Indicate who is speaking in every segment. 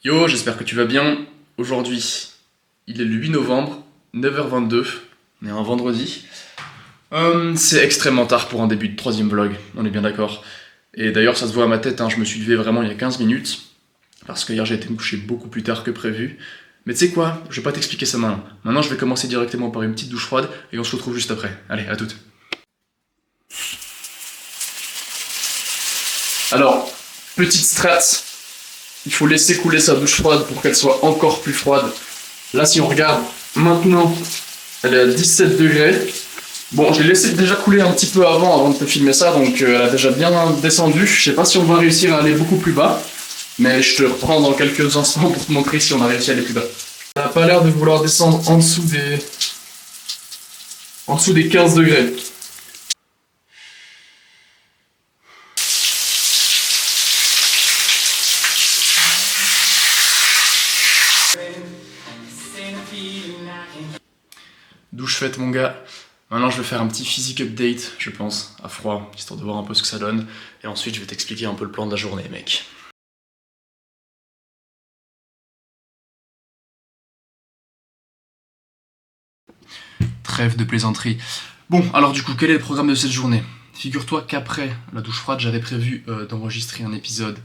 Speaker 1: Yo, j'espère que tu vas bien. Aujourd'hui, il est le 8 novembre, 9h22, on est un vendredi. C'est extrêmement tard pour un début de troisième vlog, on est bien d'accord. Et d'ailleurs, ça se voit à ma tête, hein, je me suis levé vraiment il y a 15 minutes, parce que hier j'ai été me coucher beaucoup plus tard que prévu. Mais tu sais quoi, je vais pas t'expliquer ça maintenant. Maintenant, je vais commencer directement par une petite douche froide, et on se retrouve juste après. Allez, à toutes. Alors, petite strat, il faut laisser couler sa douche froide pour qu'elle soit encore plus froide. Là, si on regarde, maintenant, elle est à 17 degrés. Bon, je l'ai laissé déjà couler un petit peu avant de te filmer ça, donc elle a déjà bien descendu. Je sais pas si on va réussir à aller beaucoup plus bas, mais je te reprends dans quelques instants pour te montrer si on a réussi à aller plus bas. Ça n'a pas l'air de vouloir descendre en dessous des 15 degrés. Douche faite mon gars, maintenant je vais faire un petit physique update, je pense, à froid, histoire de voir un peu ce que ça donne, et ensuite je vais t'expliquer un peu le plan de la journée mec. Trêve de plaisanterie. Bon, alors du coup, quel est le programme de cette journée? Figure-toi qu'après la douche froide, j'avais prévu d'enregistrer un épisode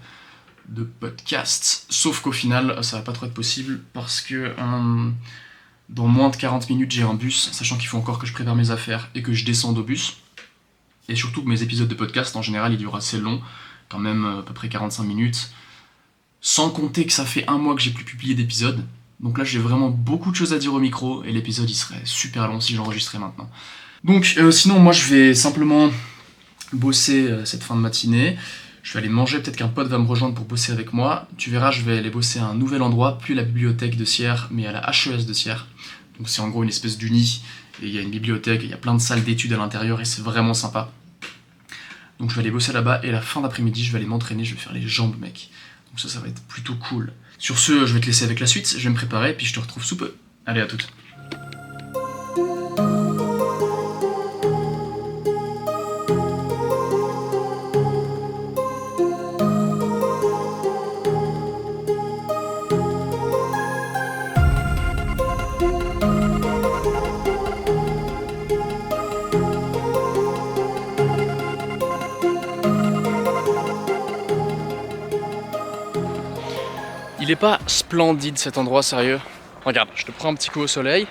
Speaker 1: de podcast, sauf qu'au final, ça va pas trop être possible, parce que... dans moins de 40 minutes, j'ai un bus, sachant qu'il faut encore que je prépare mes affaires et que je descende au bus. Et surtout que mes épisodes de podcast, en général, ils durent assez long, quand même à peu près 45 minutes. Sans compter que ça fait un mois que j'ai plus publié d'épisodes. Donc là, j'ai vraiment beaucoup de choses à dire au micro, et l'épisode, il serait super long si j'enregistrais maintenant. Donc sinon, moi, je vais simplement bosser cette fin de matinée. Je vais aller manger, peut-être qu'un pote va me rejoindre pour bosser avec moi. Tu verras, je vais aller bosser à un nouvel endroit, plus la bibliothèque de Sierre, mais à la HES de Sierre. Donc c'est en gros une espèce d'uni, et il y a une bibliothèque, il y a plein de salles d'études à l'intérieur, et c'est vraiment sympa. Donc je vais aller bosser là-bas, et la fin d'après-midi, je vais aller m'entraîner, je vais faire les jambes, mec. Donc ça va être plutôt cool. Sur ce, je vais te laisser avec la suite, je vais me préparer, puis je te retrouve sous peu. Allez, à toutes. Il est pas splendide cet endroit, sérieux. Regarde, je te prends un petit coup au soleil.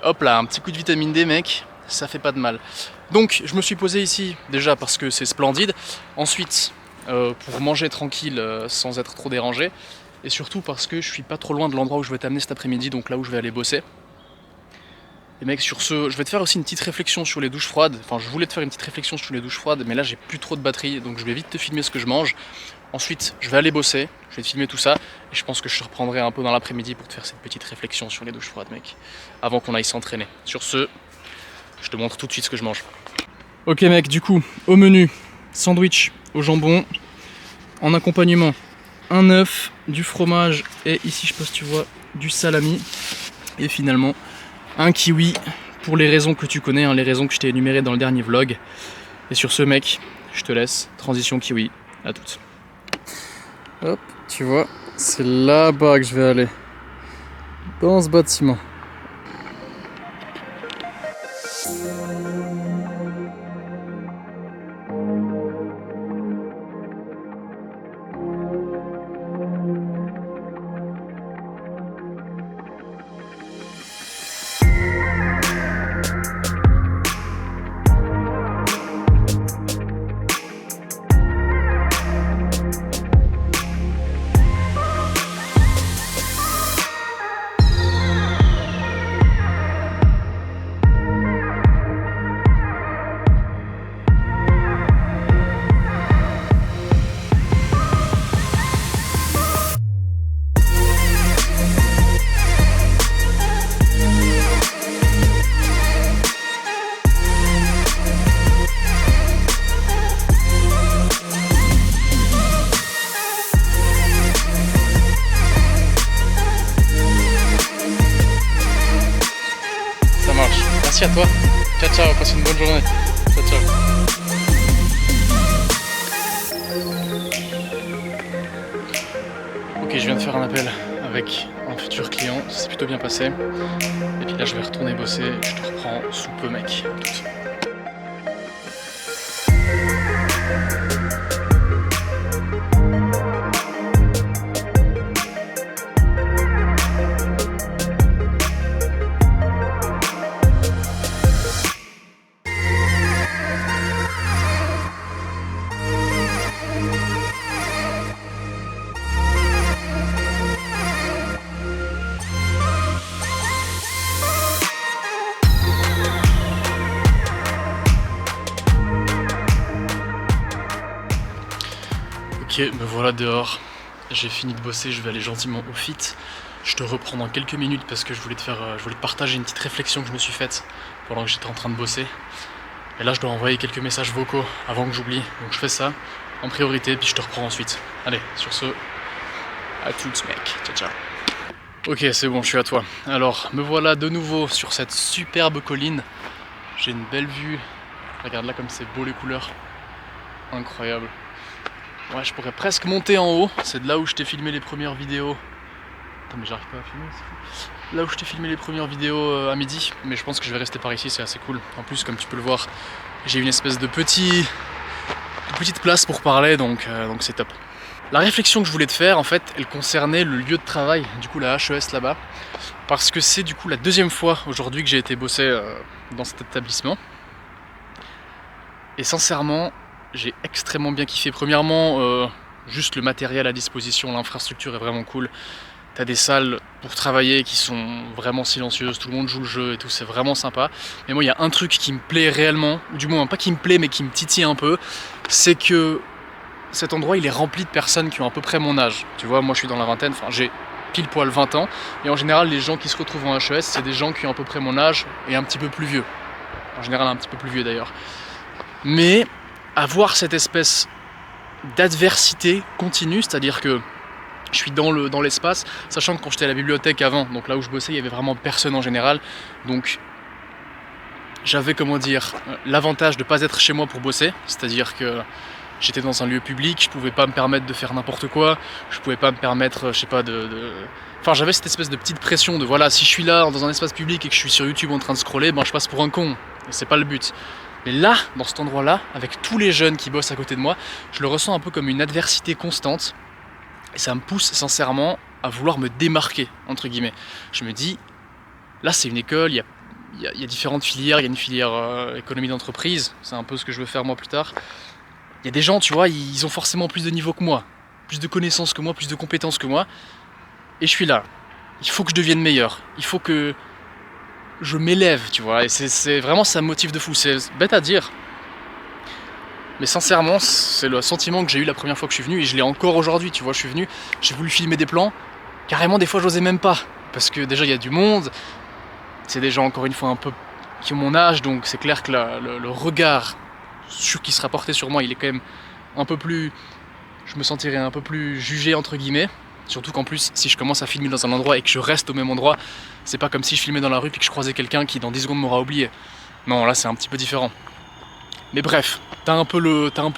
Speaker 1: Hop là, un petit coup de vitamine D, mec, ça fait pas de mal. Donc, je me suis posé ici, déjà parce que c'est splendide. Ensuite, pour manger tranquille, sans être trop dérangé. Et surtout parce que je suis pas trop loin de l'endroit où je vais t'amener cet après-midi, donc là où je vais aller bosser. Et mec, sur ce, je vais te faire aussi une petite réflexion sur les douches froides. Enfin, je voulais te faire une petite réflexion sur les douches froides, mais là j'ai plus trop de batterie, donc je vais vite te filmer ce que je mange. Ensuite, je vais aller bosser, je vais te filmer tout ça, et je pense que je te reprendrai un peu dans l'après-midi pour te faire cette petite réflexion sur les douches froides, mec, avant qu'on aille s'entraîner. Sur ce, je te montre tout de suite ce que je mange. Ok mec, du coup, au menu, sandwich au jambon, en accompagnement, un œuf, du fromage, et ici, je sais pas si tu vois, du salami, et finalement, un kiwi, pour les raisons que tu connais, hein, les raisons que je t'ai énumérées dans le dernier vlog. Et sur ce mec, je te laisse, transition kiwi, à toutes. Hop, tu vois, c'est là-bas que je vais aller, dans ce bâtiment. Merci à toi. Ciao ciao, passe une bonne journée. Ciao ciao. Ok, je viens de faire un appel avec un futur client, ça s'est plutôt bien passé. Et puis là je vais retourner bosser, je te reprends sous peu mec. À toutes. Ok, me voilà dehors, j'ai fini de bosser, je vais aller gentiment au fit. Je te reprends dans quelques minutes parce que je voulais te partager une petite réflexion que je me suis faite pendant que j'étais en train de bosser. Et là je dois envoyer quelques messages vocaux avant que j'oublie, donc je fais ça en priorité puis je te reprends ensuite. Allez, sur ce, à toutes mec, ciao ciao. Ok, c'est bon, je suis à toi. Alors, me voilà de nouveau sur cette superbe colline. J'ai une belle vue, regarde là comme c'est beau les couleurs, incroyable. Ouais, je pourrais presque monter en haut, c'est de là où je t'ai filmé les premières vidéos. Attends, mais j'arrive pas à filmer, c'est fou. Là où je t'ai filmé les premières vidéos à midi, mais je pense que je vais rester par ici, c'est assez cool. En plus, comme tu peux le voir, j'ai une espèce de petite place pour parler, donc c'est top. La réflexion que je voulais te faire, en fait, elle concernait le lieu de travail, du coup la HES là-bas, parce que c'est du coup la deuxième fois aujourd'hui que j'ai été bosser dans cet établissement. Et sincèrement, j'ai extrêmement bien kiffé. Premièrement, juste le matériel à disposition, l'infrastructure est vraiment cool. T'as des salles pour travailler qui sont vraiment silencieuses, tout le monde joue le jeu et tout, c'est vraiment sympa. Mais moi, il y a un truc qui me plaît réellement, ou du moins pas qui me plaît mais qui me titille un peu, c'est que cet endroit il est rempli de personnes qui ont à peu près mon âge. Tu vois, moi je suis dans la vingtaine, enfin j'ai pile poil 20 ans, et en général les gens qui se retrouvent en HES, c'est des gens qui ont à peu près mon âge et un petit peu plus vieux. En général un petit peu plus vieux d'ailleurs. Mais avoir cette espèce d'adversité continue, c'est-à-dire que je suis dans l'espace, sachant que quand j'étais à la bibliothèque avant, donc là où je bossais, il y avait vraiment personne en général, donc j'avais, comment dire, l'avantage de ne pas être chez moi pour bosser, c'est-à-dire que j'étais dans un lieu public, je pouvais pas me permettre de faire n'importe quoi, je pouvais pas me permettre, je sais pas, Enfin, j'avais cette espèce de petite pression de voilà, si je suis là dans un espace public et que je suis sur YouTube en train de scroller, ben je passe pour un con, et c'est pas le but. Mais là, dans cet endroit-là, avec tous les jeunes qui bossent à côté de moi, je le ressens un peu comme une adversité constante. Et ça me pousse sincèrement à vouloir me démarquer, entre guillemets. Je me dis, là c'est une école, il y a différentes filières, il y a une filière économie d'entreprise, c'est un peu ce que je veux faire moi plus tard. Il y a des gens, tu vois, ils ont forcément plus de niveau que moi, plus de connaissances que moi, plus de compétences que moi. Et je suis là. Il faut que je devienne meilleur. Il faut que je m'élève, tu vois. Et c'est vraiment, ça me motive de fou. C'est bête à dire. Mais sincèrement, c'est le sentiment que j'ai eu la première fois que je suis venu. Et je l'ai encore aujourd'hui, tu vois. Je suis venu, j'ai voulu filmer des plans. Carrément, des fois, j'osais même pas. Parce que déjà, il y a du monde. C'est des gens, encore une fois, un peu qui ont mon âge. Donc c'est clair que le regard qui sera porté sur moi, il est quand même un peu plus... Je me sentirais un peu plus jugé, entre guillemets. Surtout qu'en plus, si je commence à filmer dans un endroit et que je reste au même endroit, c'est pas comme si je filmais dans la rue puis que je croisais quelqu'un qui dans 10 secondes m'aura oublié. Non, là c'est un petit peu différent. Mais bref, t'as un peu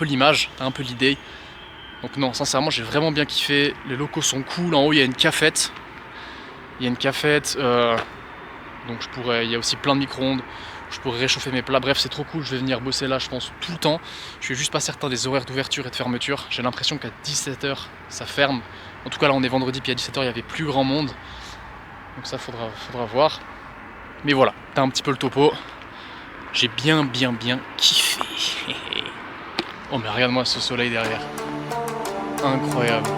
Speaker 1: l'image, t'as un peu l'idée. Donc non, sincèrement, j'ai vraiment bien kiffé. Les locaux sont cool. En haut, il y a une cafette. Il y a une cafette. Donc il y a aussi plein de micro-ondes. Je pourrais réchauffer mes plats. Bref, c'est trop cool. Je vais venir bosser là, je pense, tout le temps. Je suis juste pas certain des horaires d'ouverture et de fermeture. J'ai l'impression qu'à 17h, ça ferme. En tout cas, là, on est vendredi, puis à 17h, il y avait plus grand monde. Donc ça, faudra voir. Mais voilà, t'as un petit peu le topo. J'ai bien kiffé. Oh, mais regarde-moi ce soleil derrière. Incroyable.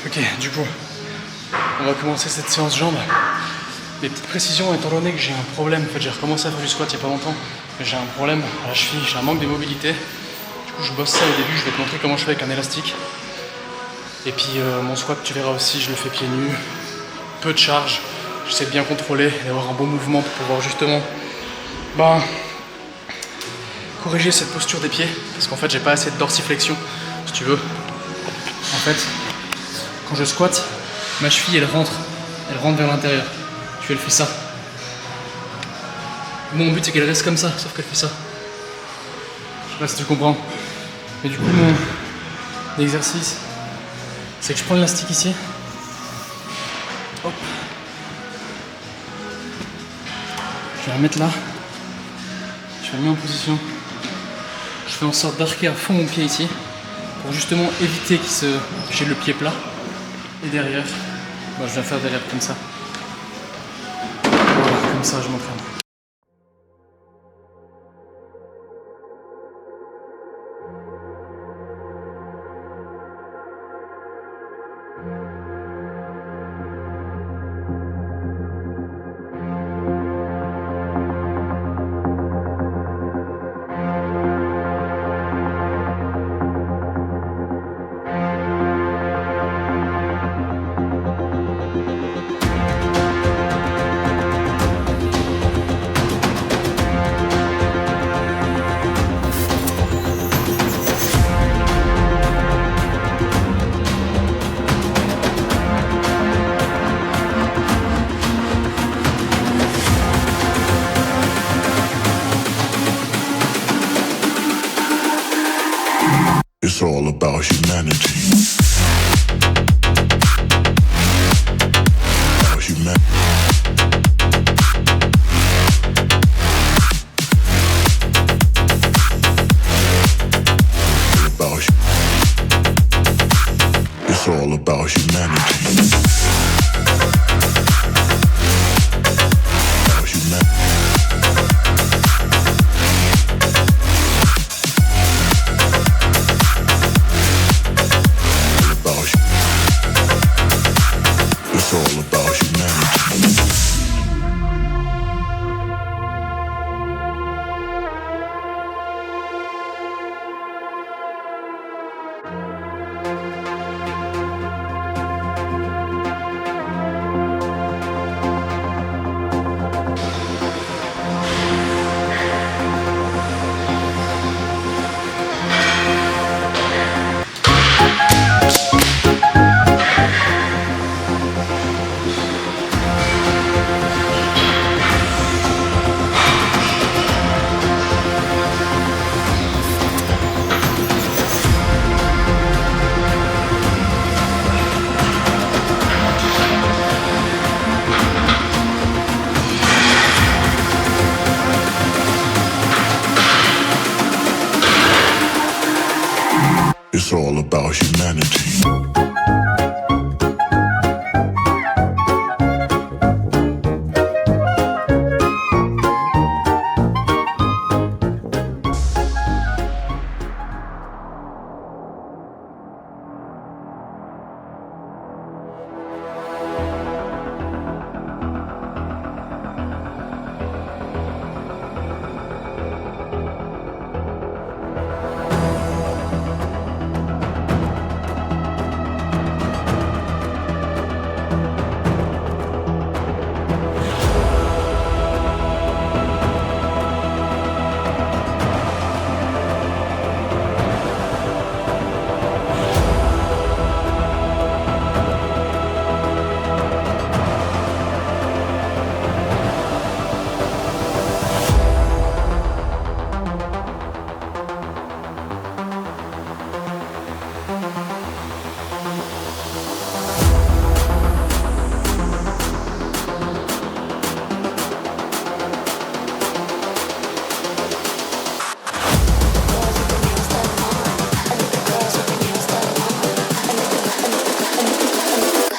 Speaker 1: Ok, du coup, on va commencer cette séance jambes. Des petites précisions étant donné que j'ai un problème. En fait, j'ai recommencé à faire du squat il n'y a pas longtemps. J'ai un problème à la cheville, j'ai un manque de mobilité. Du coup, je bosse ça au début. Je vais te montrer comment je fais avec un élastique. Et puis, mon squat, tu verras aussi, je le fais pieds nus. Peu de charge. J'essaie de bien contrôler, d'avoir un bon mouvement pour pouvoir justement corriger cette posture des pieds. Parce qu'en fait, j'ai pas assez de dorsiflexion, si tu veux. En fait, quand je squatte, ma cheville, elle rentre vers l'intérieur. Elle fait ça. Mon but c'est qu'elle reste comme ça, sauf qu'elle fait ça. Je sais pas si tu comprends. Mais du coup mon exercice, c'est que je prends l'élastique ici. Hop. Je vais la mettre là. Je vais la mettre en position. Je fais en sorte d'arquer à fond mon pied ici. Pour justement éviter que j'ai le pied plat. Et derrière, je vais faire derrière comme ça. Comme ça, je m'entraîne.
Speaker 2: It's all about humanity. About humanity. It's all about humanity. About humanity. It's all about humanity. It's all about humanity.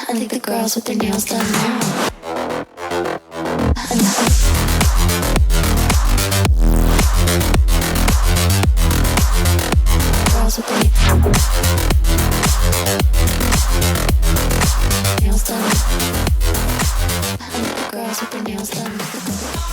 Speaker 3: I think the girls with their nails done now. Girls with their nails done. I think the girls with their nails done.